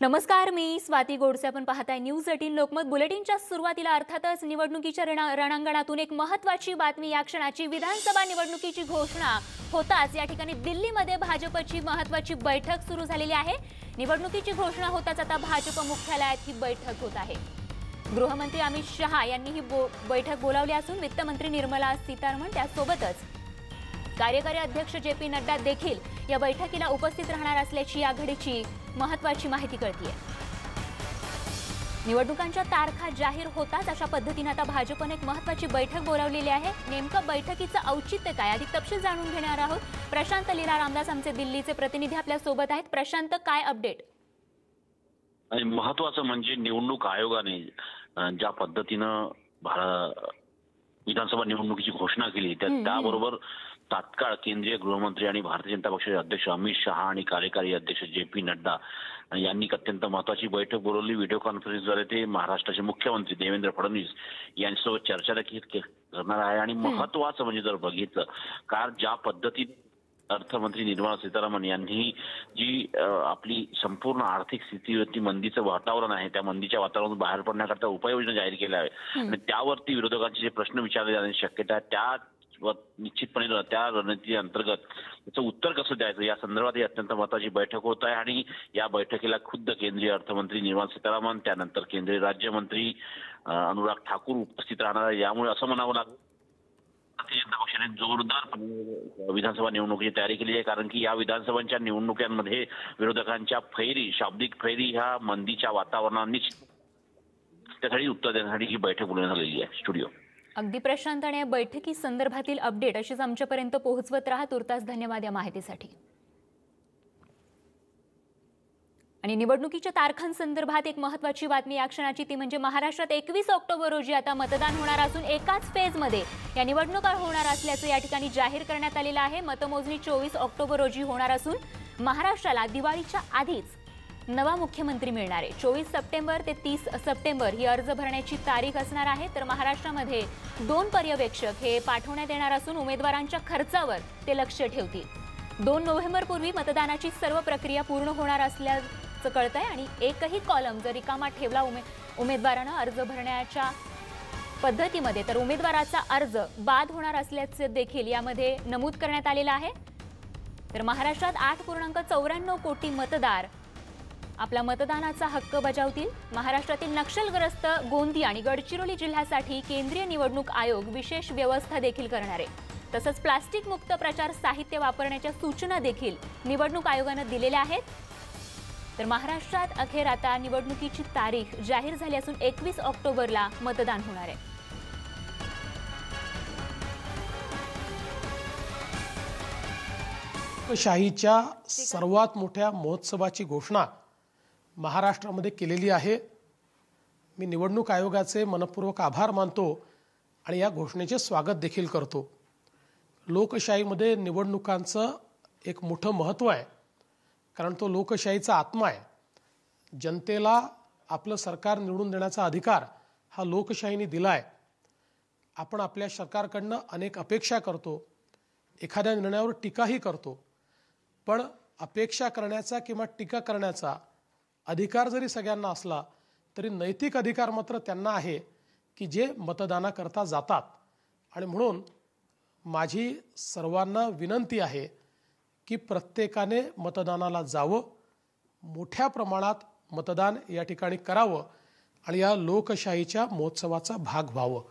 नमस्कार, मी स्वाती गोडसे. आपण पाहताय न्यूज 18 लोकमत. बुलेटिनच्या सुरुवातीला अर्थातच निवडणुकीच्या रणांगणातून एक महत्त्वाची बातमी. या क्षणाची विधानसभा निवडणुकीची घोषणा होताच या ठिकाणी दिल्लीमध्ये भाजपची महत्त्वाची बैठक सुरू झालेली आहे. निवडणुकीची घोषणा होताच आता भाजप मुख्यालयात ही बैठक होत आहे. गृहमंत्री अमित शहा यांनी ही बैठक बोलावली असून वित्त मंत्री निर्मला सीतारामन त्यासोबतच कार्यकारी अध्यक्ष जे.पी. नड्डा देखील या बैठकीला उपस्थित राहणार असल्याची या घडीची महत्त्वाची माहिती कळतेय. निवडणुकांच्या तारखा जाहीर होताच अशा पद्धतीने आता भाजपने एक महत्त्वाची बैठक बोलावलेली आहे. नेमकं बैठकीचं औचित्य काय, अधिक तपशील जाणून घेणार आहोत. प्रशांत लीला रामदास आमचे दिल्लीचे प्रतिनिधी आपल्या सोबत आहेत. प्रशांत, काय अपडेट? आणि महत्त्वाचं म्हणजे निवडणूक आयोगाने ज्या पद्धतीनं विधानसभा निवडणुकीची घोषणा केली त्याबरोबर तात्काळ केंद्रीय गृहमंत्री आणि भारतीय जनता पक्षाचे अध्यक्ष अमित शहा आणि कार्यकारी अध्यक्ष जे.पी. नड्डा यांनी अत्यंत महत्त्वाची बैठक बोलावली. व्हिडिओ कॉन्फरन्सद्वारे ते महाराष्ट्राचे मुख्यमंत्री देवेंद्र फडणवीस यांच्यासोबत चर्चा देखील करणार आहे. आणि महत्त्वाचं म्हणजे जर बघितलं कारण ज्या पद्धतीत अर्थमंत्री निर्मला सीतारामन यांनी जी आपली संपूर्ण आर्थिक स्थितीवरती मंदीचं वातावरण आहे त्या मंदीच्या वातावरणातून बाहेर पडण्याकरता उपाययोजना जाहीर केल्या आहे आणि त्यावरती विरोधकांचे जे प्रश्न विचारले जाण्याची शक्यता आहे त्या निश्चितपणे त्या रणनीती अंतर्गत त्याचं उत्तर कसं द्यायचं या संदर्भात अत्यंत महत्त्वाची बैठक होत आहे. आणि या बैठकीला खुद्द केंद्रीय अर्थमंत्री निर्मला सीतारामन त्यानंतर केंद्रीय राज्यमंत्री अनुराग ठाकूर उपस्थित राहणार आहे. यामुळे असं म्हणावं लागेल भारतीय जनता पक्षाने जोरदार विधानसभा निवडणुकीची तयारी केली आहे. कारण की या विधानसभांच्या निवडणुकांमध्ये विरोधकांच्या शाब्दिक फैरी ह्या मंदीच्या वातावरणाने त्यासाठी उत्तर देण्यासाठी ही बैठक बोलवण्यात आलेली आहे. स्टुडिओ अगदी प्रशांत, आणि या बैठकी संदर्भातील अपडेट अशीच आमच्यापर्यंत पोहोचवत राहा. तुर्तास धन्यवाद या माहितीसाठी. आणि निवडणुकीच्या तारखांसंदर्भात एक महत्त्वाची बातमी या क्षणाची, ती म्हणजे महाराष्ट्रात 21 ऑक्टोबर रोजी आता मतदान होणार असून एकाच फेजमध्ये या निवडणुका होणार असल्याचं या ठिकाणी जाहीर करण्यात आलेलं आहे. मतमोजणी 24 ऑक्टोबर रोजी होणार असून महाराष्ट्राला दिवाळीच्या आधीच नवा मुख्यमंत्री मिळणार आहे. 24 सप्टेंबर ते 30 सप्टेंबर ही अर्ज भरण्याची तारीख असणार आहे. तर महाराष्ट्रामध्ये 2 पर्यवेक्षक हे पाठवण्यात येणार असून उमेदवारांच्या खर्चावर ते लक्ष ठेवतील. 2 नोव्हेंबरपूर्वी मतदानाची सर्व प्रक्रिया पूर्ण होणार असल्याचं कळतंय. आणि एकही कॉलम जर रिकामा ठेवला उमेदवारानं अर्ज भरण्याच्या पद्धतीमध्ये तर उमेदवाराचा अर्ज बाद होणार असल्याचे देखील यामध्ये नमूद करण्यात आलेलं आहे. तर महाराष्ट्रात 8.94 कोटी मतदार आपला मतदानाचा हक्क बजावतील. महाराष्ट्रातील नक्षलग्रस्त गोंदिया आणि गडचिरोली जिल्ह्यासाठी केंद्रीय निवडणूक आयोग विशेष व्यवस्था देखील करणार आहे. तसंच प्लास्टिक मुक्त प्रचार साहित्य वापरण्याच्या सूचना देखील निवडणूक आयोगानं दिलेल्या आहेत. तर महाराष्ट्रात अखेर आता निवडणुकीची तारीख जाहीर झाली असून 21 ऑक्टोबरला मतदान होणार आहे. लोकशाहीच्या सर्वात मोठ्या महोत्सवाची घोषणा महाराष्ट्रामध्ये केलेली आहे. मी निवडणूक आयोगाचे मनपूर्वक आभार मानतो आणि या घोषणेचे स्वागत देखील करतो. लोकशाहीमध्ये निवडणुकांचं एक मोठं महत्त्व आहे कारण तो लोकशाहीचा आत्मा आहे. जनतेला आपलं सरकार निवडून देण्याचा अधिकार हा लोकशाहीने दिला आहे. आपण आपल्या सरकारकडनं अनेक अपेक्षा करतो, एखाद्या निर्णयावर टीकाही करतो, पण अपेक्षा करण्याचा किंवा टीका करण्याचा अधिकार जरी सगळ्यांना असला तरी नैतिक अधिकार मात्र त्यांना आहे की जे मतदानाकरता जातात. आणि म्हणून माझी सर्वांना विनंती आहे की प्रत्येकाने मतदानाला जावं, मोठ्या प्रमाणात मतदान या ठिकाणी करावं आणि या लोकशाहीच्या महोत्सवाचा भाग व्हावं.